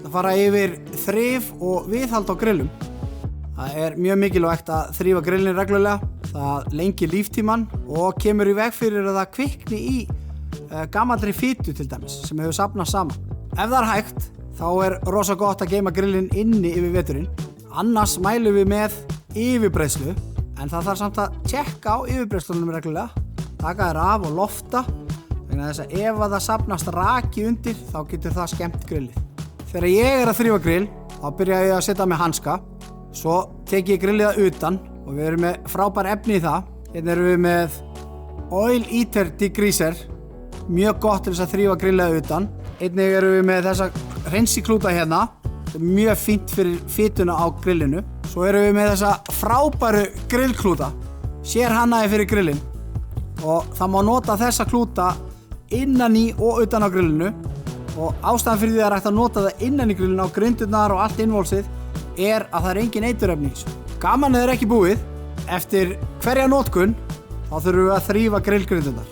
að fara yfir þrif og viðhald á grillum. Það mjög mikilvægt að þrífa grillin reglulega. Það lengir líftímann og kemur í veg fyrir að það kvikni í gamalli fitu til dæmis sem hefur safnast saman. Ef það hægt, þá rosa gott að geyma grillin inni yfir veturinn. Annars mælum við með yfirbreiðslu, en það þarf samt að tjekka á yfirbreiðslunum reglulega. Taka þær af og lofta, vegna þess að ef það safnast raki undir, þá getur það skemmt grillið. Þegar ég að þrífa grill, þá byrja ég að setja með hanska. Svo tek ég grillið að utan og við erum með frábær efni í það. Hérna erum við með Oil Eater Degreaser, mjög gott til þess að þrífa grillið að utan. Einnig erum við með þessa hreinsiklúta hérna, mjög fínt fyrir fituna á grillinu. Svo erum við með þessa frábæru grillklúta, sérhannaði fyrir grillin. Og það má nota þessa klúta innan í og utan á grillinu. Og ástæðan fyrir því að hægt að nota það innan í grillinu á grindurnar og allt innvolsið að það engin eiturefni í þessu. Gamanið ekki búið. Eftir hverja notkun þá þurfum við að þrífa grillgrindurnar.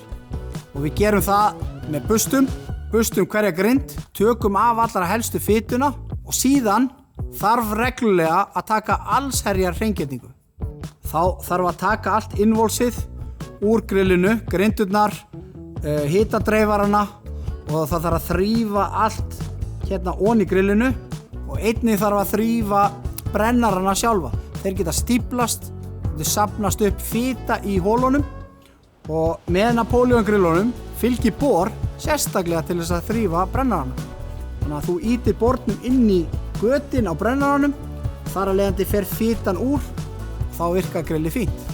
Og við gerum það með bustum hverja grind, tökum af allra helstu fituna og síðan þarf reglulega að taka allsherjar hreingerningu. Þá þarf að taka allt innvolsið úr grillinu, grindurnar, hitadreifarana og það þarf að þrífa allt hérna ofan í grillinu og einnig þarf að þrífa brennarana sjálfa. Þeir geta stíflast, þeir safnast upp fita í hólunum og með Napoleon grillunum fylgir bor sérstaklega til þess að þrífa brennarana. Þannig að þú ýtir bornum inn í götin á brennaranum, þar af leiðandi fer fitan úr, þá virkar grillið fínt.